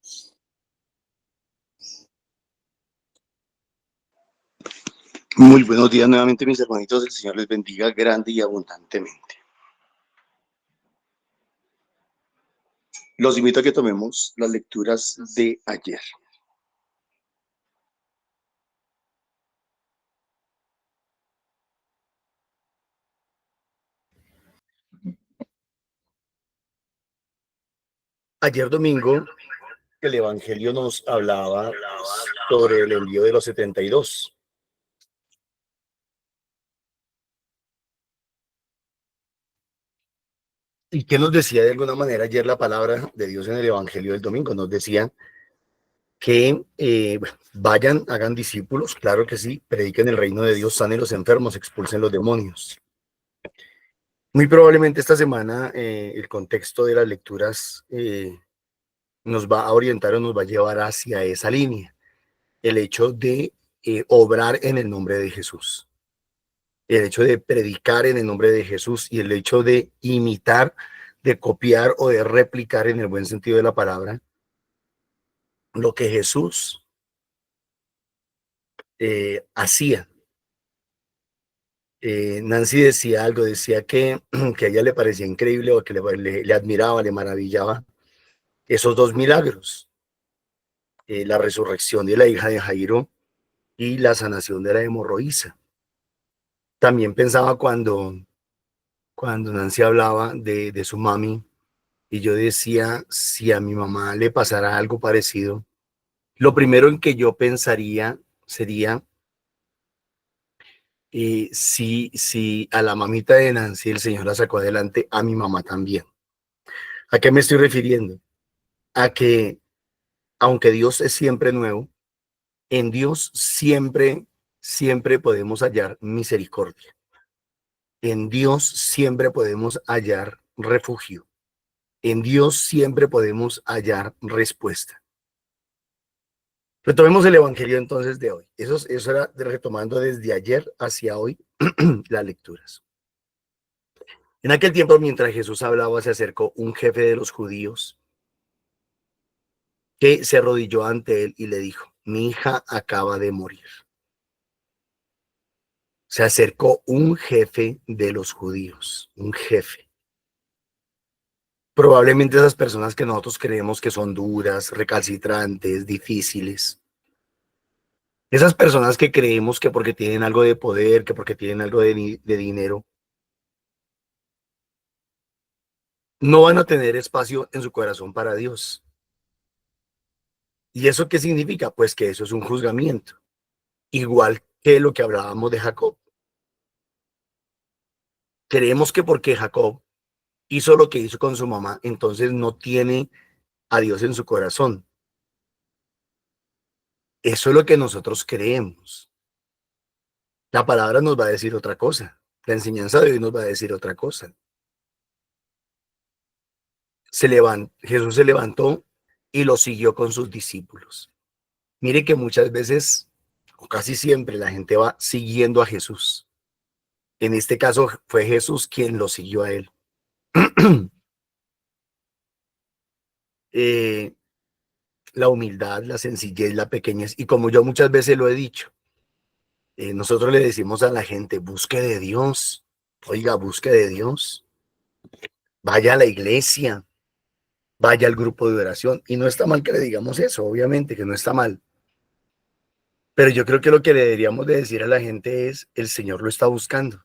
S1: Muy buenos días nuevamente, mis hermanitos. El Señor les bendiga grande y abundantemente. Los invito a que tomemos las lecturas de ayer. Ayer domingo, el Evangelio nos hablaba sobre el envío de los 72. ¿Y qué nos decía de alguna manera ayer la palabra de Dios en el Evangelio del domingo? Nos decía que vayan, hagan discípulos, claro que sí, prediquen el reino de Dios, sanen los enfermos, expulsen los demonios. Muy probablemente esta semana el contexto de las lecturas nos va a orientar o nos va a llevar hacia esa línea, el hecho de obrar en el nombre de Jesús, el hecho de predicar en el nombre de Jesús y el hecho de imitar, de copiar o de replicar en el buen sentido de la palabra lo que Jesús hacía. Nancy decía algo, decía que a ella le parecía increíble o que le admiraba, le maravillaba esos dos milagros, la resurrección de la hija de Jairo y la sanación de la hemorroísa. También pensaba cuando Nancy hablaba de su mami y yo decía, si a mi mamá le pasara algo parecido, lo primero en que yo pensaría sería si a la mamita de Nancy el Señor la sacó adelante, a mi mamá también. ¿A qué me estoy refiriendo? A que aunque Dios es siempre nuevo, en Dios siempre podemos hallar misericordia. En Dios siempre podemos hallar refugio. En Dios siempre podemos hallar respuesta. Retomemos el Evangelio entonces de hoy. Eso era retomando desde ayer hacia hoy las lecturas. En aquel tiempo, mientras Jesús hablaba, se acercó un jefe de los judíos que se arrodilló ante él y le dijo, mi hija acaba de morir. Se acercó un jefe de los judíos, un jefe. Probablemente esas personas que nosotros creemos que son duras, recalcitrantes, difíciles. Esas personas que creemos que porque tienen algo de poder, que porque tienen algo de dinero, no van a tener espacio en su corazón para Dios. ¿Y eso qué significa? Pues que eso es un juzgamiento. Igual que lo que hablábamos de Jacob. Creemos que porque Jacob hizo lo que hizo con su mamá, entonces no tiene a Dios en su corazón. Eso es lo que nosotros creemos. La palabra nos va a decir otra cosa.
S6: La enseñanza de hoy nos va a decir otra cosa. Jesús se levantó y lo siguió con sus discípulos. Mire que muchas veces, o casi siempre, la gente va siguiendo a Jesús. En este caso fue Jesús quien lo siguió a él. La humildad, la sencillez, la pequeñez, y como yo muchas veces lo he dicho, nosotros le decimos a la gente, busque de Dios, oiga, busque de Dios, vaya a la iglesia, vaya al grupo de oración, y no está mal que le digamos eso, obviamente que no está mal, pero yo creo que lo que le deberíamos de decir a la gente es, el Señor lo está buscando,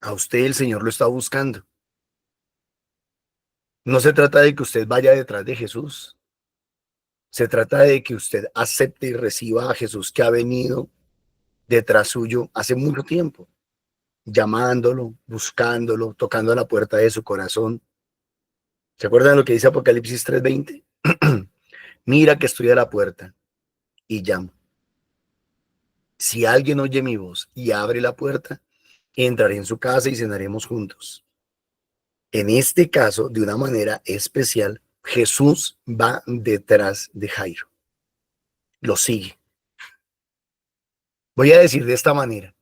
S6: a usted el Señor lo está buscando. No se trata de que usted vaya detrás de Jesús, se trata de que usted acepte y reciba a Jesús que ha venido detrás suyo hace mucho tiempo, llamándolo, buscándolo, tocando a la puerta de su corazón. ¿Se acuerdan de lo que dice Apocalipsis 3:20? Mira que estoy a la puerta y llamo. Si alguien oye mi voz y abre la puerta, entraré en su casa y cenaremos juntos. En este caso, de una manera especial, Jesús va detrás de Jairo. Lo sigue. Voy a decir de esta manera.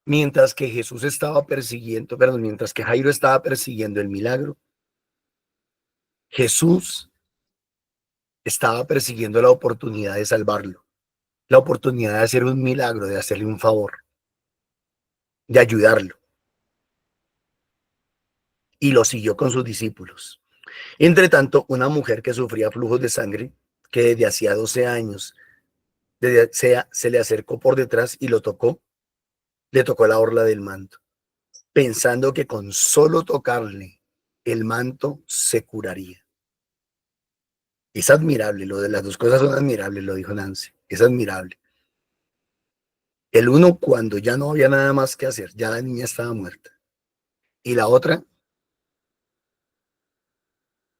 S6: Mientras que Jesús estaba persiguiendo, perdón, mientras que Jairo estaba persiguiendo el milagro, Jesús estaba persiguiendo la oportunidad de salvarlo, la oportunidad de hacer un milagro, de hacerle un favor, de ayudarlo. Y lo siguió con sus discípulos. Entre tanto, una mujer que sufría flujos de sangre, que desde hacía 12 años se le acercó por detrás y lo tocó, le tocó la orla del manto, pensando que con solo tocarle el manto se curaría. Es admirable, lo de las dos cosas son admirables, lo dijo Nancy, es admirable. El uno cuando ya no había nada más que hacer, ya la niña estaba muerta. Y la otra,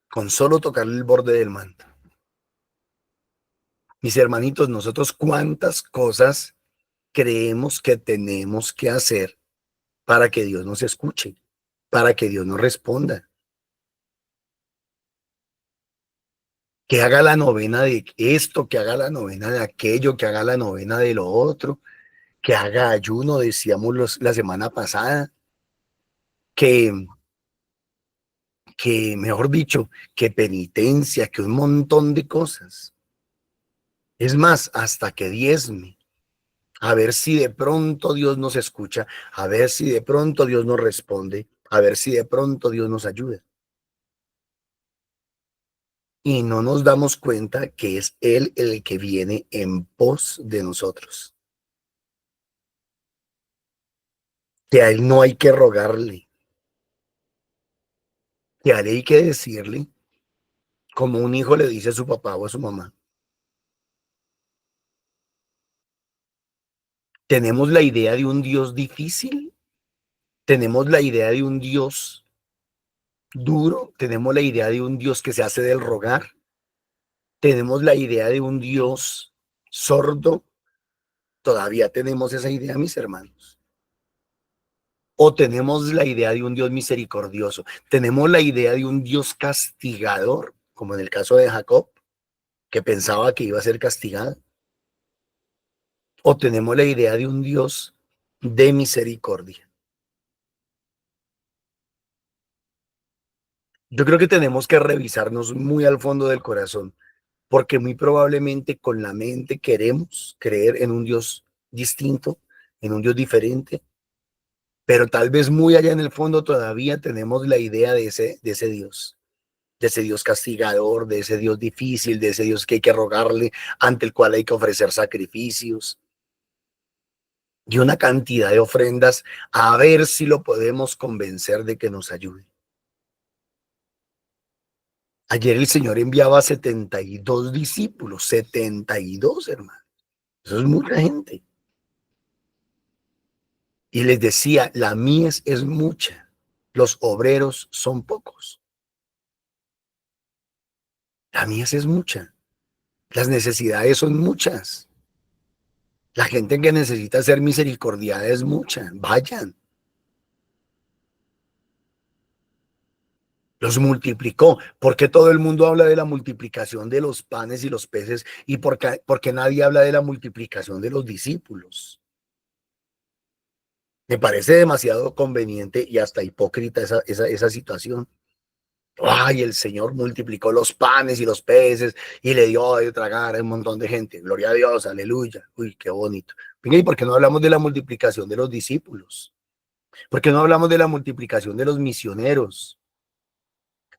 S6: con solo tocarle el borde del manto. Mis hermanitos, nosotros cuántas cosas creemos que tenemos que hacer para que Dios nos escuche, para que Dios nos responda. Que haga la novena de esto, que haga la novena de aquello, que haga la novena de lo otro, que haga ayuno, decíamos la semana pasada, que mejor dicho, que penitencia, que un montón de cosas. Es más, hasta que diezme, a ver si de pronto Dios nos escucha, a ver si de pronto Dios nos responde, a ver si de pronto Dios nos ayuda. Y no nos damos cuenta que es Él el que viene en pos de nosotros. Que a Él no hay que rogarle, que a Él hay que decirle, como un hijo le dice a su papá o a su mamá. Tenemos la idea de un Dios difícil, tenemos la idea de un Dios duro, tenemos la idea de un Dios que se hace del rogar, tenemos la idea de un Dios sordo, todavía tenemos esa idea, mis hermanos. O tenemos la idea de un Dios misericordioso, tenemos la idea de un Dios castigador, como en el caso de Jacob, que pensaba que iba a ser castigado. O tenemos la idea de un Dios de misericordia. Yo creo que tenemos que revisarnos muy al fondo del corazón, porque muy probablemente con la mente queremos creer en un Dios distinto, en un Dios diferente, pero tal vez muy allá en el fondo todavía tenemos la idea de ese Dios castigador, de ese Dios difícil, de ese Dios que hay que rogarle, ante el cual hay que ofrecer sacrificios y una cantidad de ofrendas, a ver si lo podemos convencer de que nos ayude. Ayer el Señor enviaba 72 discípulos, 72, hermano. Eso es mucha gente. Y les decía, la mies es mucha, los obreros son pocos. La mies es mucha, las necesidades son muchas. La gente que necesita ser misericordiada es mucha. Vayan. Los multiplicó. ¿Por qué todo el mundo habla de la multiplicación de los panes y los peces? ¿Y por qué nadie habla de la multiplicación de los discípulos? Me parece demasiado conveniente y hasta hipócrita esa situación. Ay, el Señor multiplicó los panes y los peces y le dio de tragar a un montón de gente. Gloria a Dios, aleluya. Uy, qué bonito. Venga, ¿y por qué no hablamos de la multiplicación de los discípulos? ¿Por qué no hablamos de la multiplicación de los misioneros?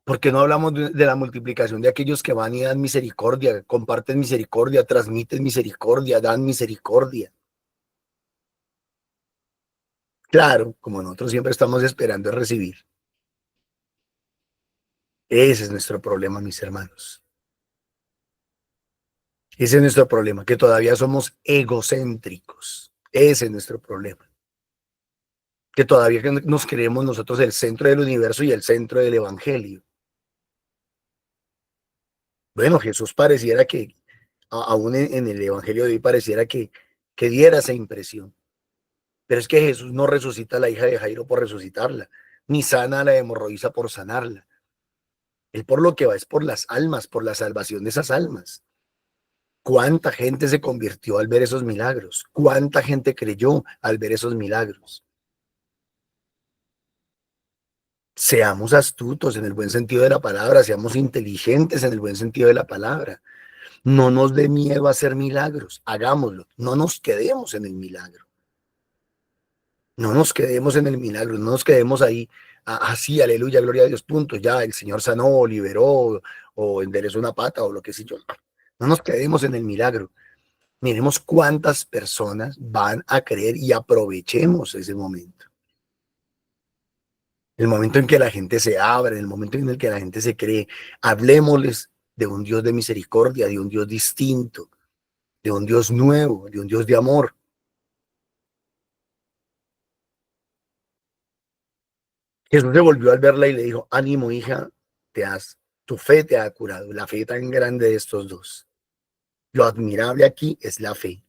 S6: ¿Por qué no hablamos de la multiplicación de aquellos que van y dan misericordia, comparten misericordia, transmiten misericordia, dan misericordia? Claro, como nosotros siempre estamos esperando a recibir. Ese es nuestro problema, mis hermanos. Ese es nuestro problema, que todavía somos egocéntricos. Ese es nuestro problema. Que todavía nos creemos nosotros el centro del universo y el centro del evangelio. Bueno, Jesús pareciera que, aún en el evangelio de hoy, pareciera que diera esa impresión. Pero es que Jesús no resucita a la hija de Jairo por resucitarla, ni sana a la hemorroísa por sanarla. Él por lo que va es por las almas, por la salvación de esas almas. ¿Cuánta gente se convirtió al ver esos milagros? ¿Cuánta gente creyó al ver esos milagros? Seamos astutos en el buen sentido de la palabra, seamos inteligentes en el buen sentido de la palabra. No nos dé miedo a hacer milagros, hagámoslo, no nos quedemos en el milagro. No nos quedemos en el milagro, no nos quedemos ahí, así, aleluya, gloria a Dios, punto, ya, el Señor sanó, liberó, o enderezó una pata, o lo que sé yo. No nos quedemos en el milagro. Miremos cuántas personas van a creer y aprovechemos ese momento. El momento en que la gente se abre, el momento en el que la gente se cree, hablemosles de un Dios de misericordia, de un Dios distinto, de un Dios nuevo, de un Dios de amor. Jesús se volvió al verla y le dijo, ánimo hija, tu fe te ha curado, la fe tan grande de estos dos. Lo admirable aquí es la fe,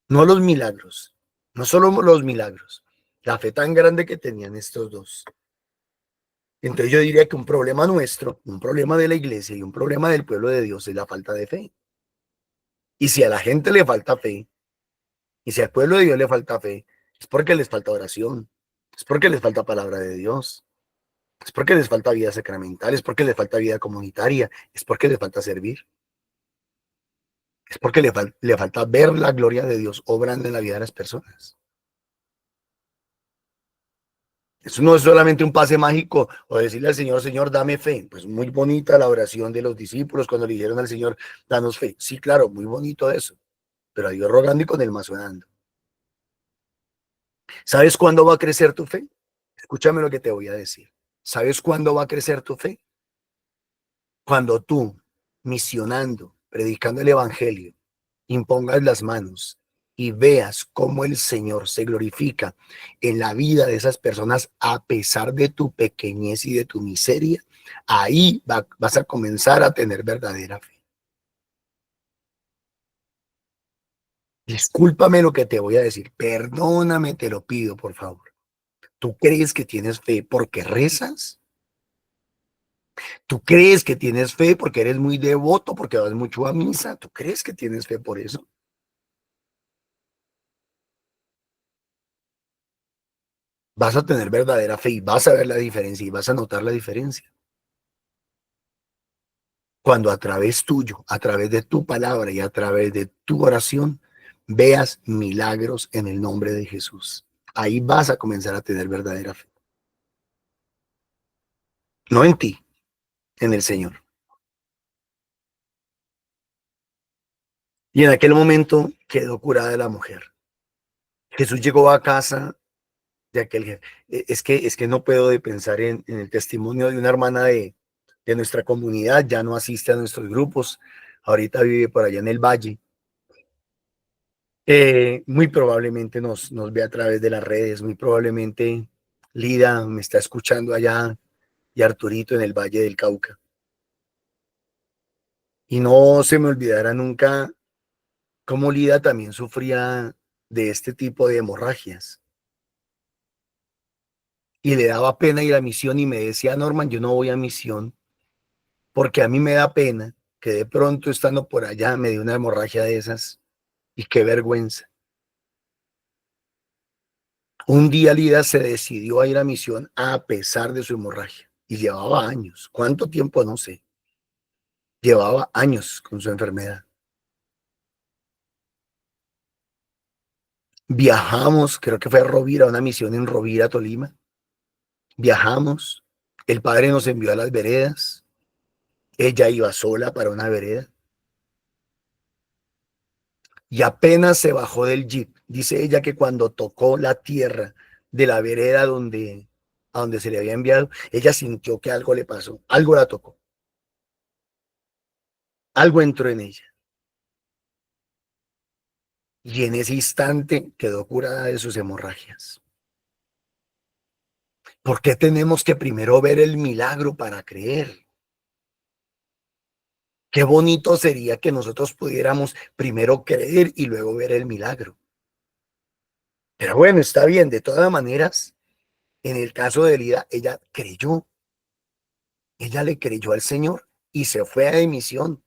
S6: no los milagros, no solo los milagros, la fe tan grande que tenían estos dos. Entonces yo diría que un problema nuestro, un problema de la iglesia y un problema del pueblo de Dios es la falta de fe. Y si a la gente le falta fe, y si al pueblo de Dios le falta fe, es porque les falta oración, es porque les falta palabra de Dios. Es porque les falta vida sacramental, es porque les falta vida comunitaria, es porque les falta servir. Es porque le falta ver la gloria de Dios obrando en la vida de las personas. Eso no es solamente un pase mágico o decirle al Señor, Señor, dame fe. Pues muy bonita la oración de los discípulos cuando le dijeron al Señor, danos fe. Sí, claro, muy bonito eso. Pero a Dios rogando y con el mazo dando. ¿Sabes cuándo va a crecer tu fe? Escúchame lo que te voy a decir. ¿Sabes cuándo va a crecer tu fe? Cuando tú, misionando, predicando el evangelio, impongas las manos y veas cómo el Señor se glorifica en la vida de esas personas a pesar de tu pequeñez y de tu miseria, ahí vas a comenzar a tener verdadera fe. Discúlpame lo que te voy a decir, perdóname, te lo pido, por favor. ¿Tú crees que tienes fe porque rezas? ¿Tú crees que tienes fe porque eres muy devoto, porque vas mucho a misa? ¿Tú crees que tienes fe por eso? Vas a tener verdadera fe y vas a ver la diferencia y vas a notar la diferencia. Cuando a través tuyo, a través de tu palabra y a través de tu oración, veas milagros en el nombre de Jesús. Ahí vas a comenzar a tener verdadera fe. No en ti, en el Señor. Y en aquel momento quedó curada la mujer. Jesús llegó a casa de aquel jefe. Es que no puedo de pensar en el testimonio de una hermana de nuestra comunidad, ya no asiste a nuestros grupos, ahorita vive por allá en el valle. Muy probablemente nos ve a través de las redes, muy probablemente Lida me está escuchando allá y Arturito en el Valle del Cauca. Y no se me olvidará nunca cómo Lida también sufría de este tipo de hemorragias. Y le daba pena ir a misión y me decía, Norman, yo no voy a misión porque a mí me da pena que de pronto estando por allá me dé una hemorragia de esas y qué vergüenza. Un día Lida se decidió a ir a misión a pesar de su hemorragia y llevaba años. ¿Cuánto tiempo? No sé. Llevaba años con su enfermedad. Viajamos, creo que fue a Rovira, una misión en Rovira, Tolima. Viajamos, el padre nos envió a las veredas, ella iba sola para una vereda y apenas se bajó del jeep, dice ella que cuando tocó la tierra de la vereda a donde se le había enviado, ella sintió que algo le pasó, algo la tocó, algo entró en ella y en ese instante quedó curada de sus hemorragias. ¿Por qué tenemos que primero ver el milagro para creer? Qué bonito sería que nosotros pudiéramos primero creer y luego ver el milagro. Pero bueno, está bien, de todas maneras, en el caso de Lida, ella creyó, ella le creyó al Señor y se fue a misión.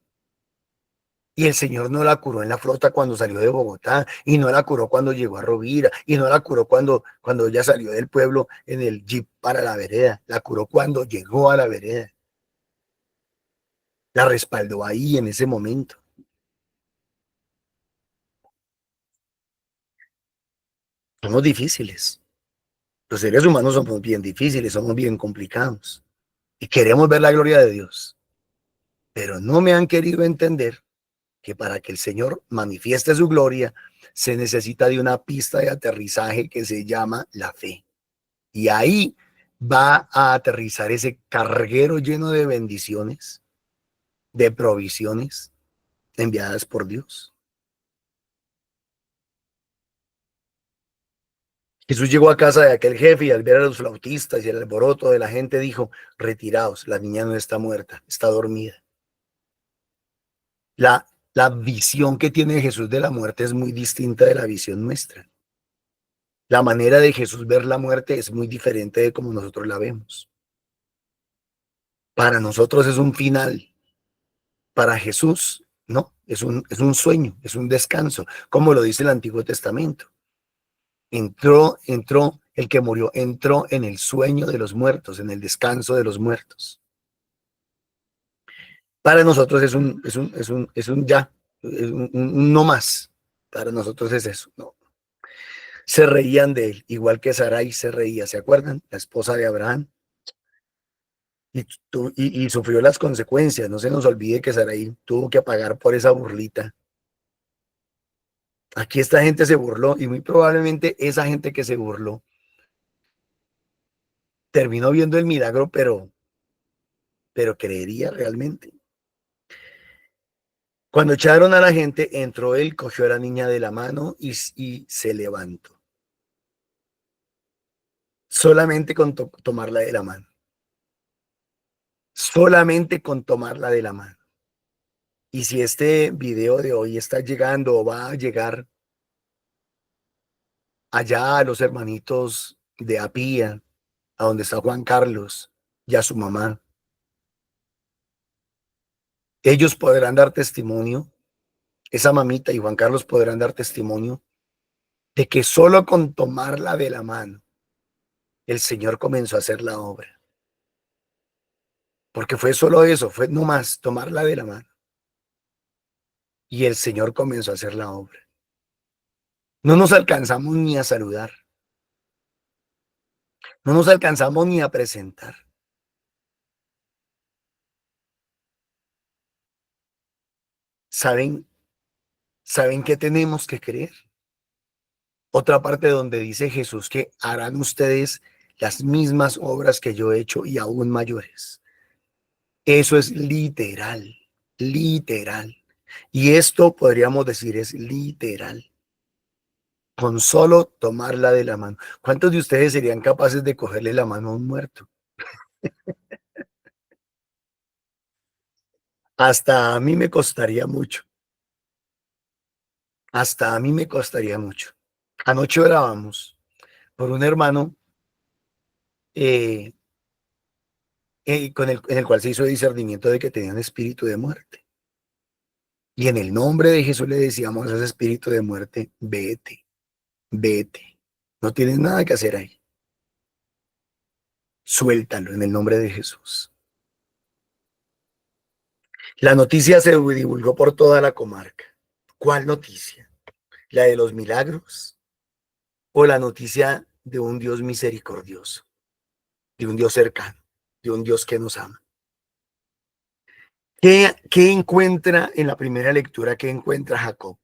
S6: Y el Señor no la curó en la flota cuando salió de Bogotá, y no la curó cuando llegó a Rovira, y no la curó cuando ella salió del pueblo en el jeep para la vereda, la curó cuando llegó a la vereda. La respaldó ahí en ese momento. Somos difíciles. Los seres humanos somos bien difíciles, somos bien complicados. Y queremos ver la gloria de Dios. Pero no me han querido entender que para que el Señor manifieste su gloria, se necesita de una pista de aterrizaje que se llama la fe. Y ahí va a aterrizar ese carguero lleno de bendiciones, de provisiones enviadas por Dios. Jesús llegó a casa de aquel jefe y al ver a los flautistas y el alboroto de la gente dijo, retiraos, la niña no está muerta, está dormida. La visión que tiene Jesús de la muerte es muy distinta de la visión nuestra. La manera de Jesús ver la muerte es muy diferente de como nosotros la vemos. Para nosotros es un final. Para Jesús, no, es un sueño, es un descanso, como lo dice el Antiguo Testamento. Entró, el que murió, entró en el sueño de los muertos, en el descanso de los muertos. Para nosotros es un ya, es un no más. Para nosotros es eso, no. Se reían de él, igual que Sarai se reía, ¿se acuerdan? La esposa de Abraham. Y sufrió las consecuencias. No se nos olvide que Sarai tuvo que pagar por esa burlita. Aquí esta gente se burló y muy probablemente esa gente que se burló terminó viendo el milagro, pero creería realmente. Cuando echaron a la gente, entró él, cogió a la niña de la mano y se levantó. Solamente con tomarla de la mano. Solamente con tomarla de la mano. Y si este video de hoy está llegando o va a llegar allá a los hermanitos de Apía, a donde está Juan Carlos y a su mamá, ellos podrán dar testimonio, esa mamita y Juan Carlos podrán dar testimonio de que solo con tomarla de la mano, el Señor comenzó a hacer la obra. Porque fue solo eso, fue nomás tomarla de la mano. Y el Señor comenzó a hacer la obra. No nos alcanzamos ni a saludar. No nos alcanzamos ni a presentar. ¿Saben qué tenemos que creer? Otra parte donde dice Jesús que harán ustedes las mismas obras que yo he hecho y aún mayores. Eso es literal, literal. Y esto podríamos decir es literal. Con solo tomarla de la mano. ¿Cuántos de ustedes serían capaces de cogerle la mano a un muerto? Hasta a mí me costaría mucho. hasta a mí me costaría mucho. Anoche orábamos por un hermano eh, en el cual se hizo discernimiento de que tenía un espíritu de muerte. Y en el nombre de Jesús le decíamos a ese espíritu de muerte, vete, vete. No tienes nada que hacer ahí. Suéltalo en el nombre de Jesús. La noticia se divulgó por toda la comarca. ¿Cuál noticia? ¿La de los milagros? ¿O la noticia de un Dios misericordioso? De un Dios cercano, de un Dios que nos ama. ¿Qué encuentra en la primera lectura? ¿Qué encuentra Jacob?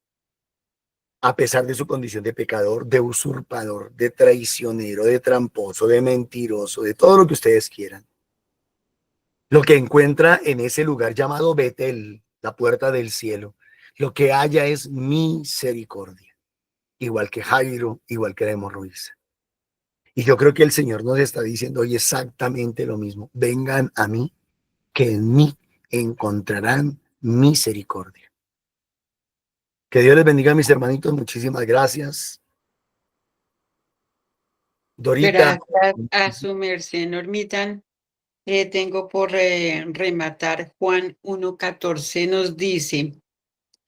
S6: A pesar de su condición de pecador, de usurpador, de traicionero, de tramposo, de mentiroso, de todo lo que ustedes quieran. Lo que encuentra en ese lugar llamado Betel, la puerta del cielo, lo que haya es misericordia, igual que Jairo, igual que la hemorroísa. Y yo creo que el Señor nos está diciendo hoy exactamente lo mismo. Vengan a mí, que en mí encontrarán misericordia. Que Dios les bendiga, mis hermanitos. Muchísimas gracias. Dorita.
S5: Gracias a su merced, Normitan. Tengo por rematar Juan 1:14 nos dice,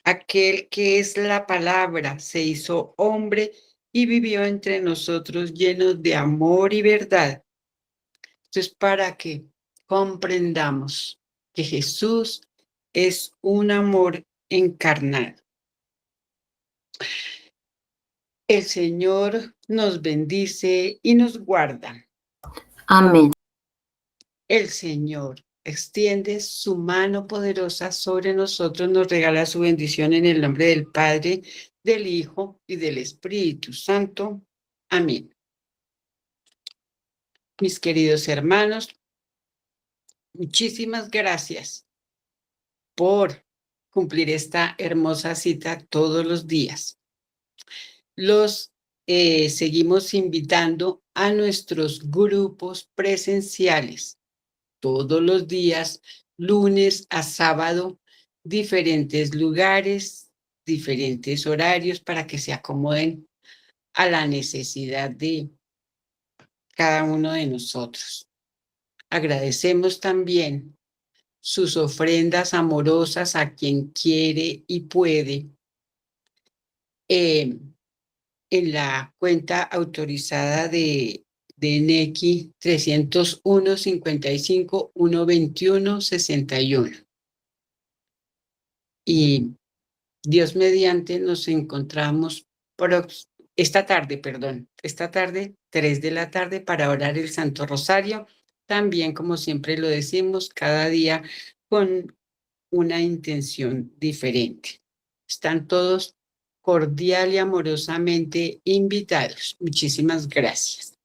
S5: aquel que es la palabra se hizo hombre y vivió entre nosotros llenos de amor y verdad. Esto es para que comprendamos que Jesús es un amor encarnado. El Señor nos bendice y nos guarda.
S4: Amén.
S5: El Señor extiende su mano poderosa sobre nosotros, nos regala su bendición en el nombre del Padre, del Hijo y del Espíritu Santo. Amén. Mis queridos hermanos, muchísimas gracias por cumplir esta hermosa cita todos los días. Los seguimos invitando a nuestros grupos presenciales todos los días, lunes a sábado, diferentes lugares, diferentes horarios para que se acomoden a la necesidad de cada uno de nosotros. Agradecemos también sus ofrendas amorosas a quien quiere y puede en la cuenta autorizada de Nequi 301-55-121-61. Y Dios mediante nos encontramos esta tarde, 3 de la tarde, para orar el Santo Rosario. También, como siempre lo decimos, cada día con una intención diferente. Están todos cordial y amorosamente invitados. Muchísimas gracias.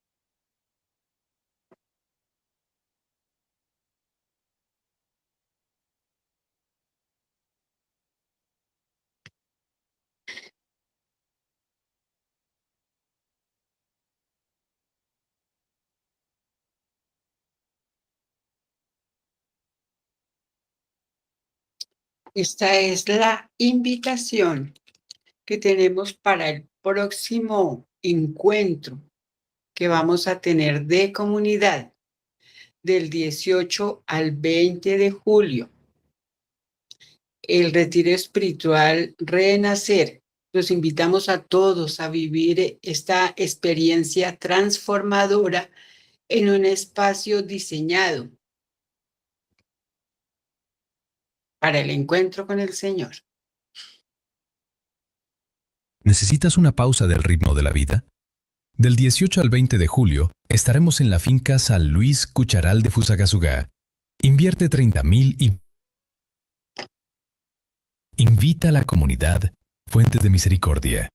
S5: Esta es la invitación que tenemos para el próximo encuentro que vamos a tener de comunidad del 18 al 20 de julio. El retiro espiritual Renacer. Los invitamos a todos a vivir esta experiencia transformadora en un espacio diseñado para el encuentro con el Señor.
S7: ¿Necesitas una pausa del ritmo de la vida? Del 18 al 20 de julio estaremos en la finca San Luis Cucharal de Fusagasugá. Invierte 30,000 y invita a la comunidad Fuentes de Misericordia.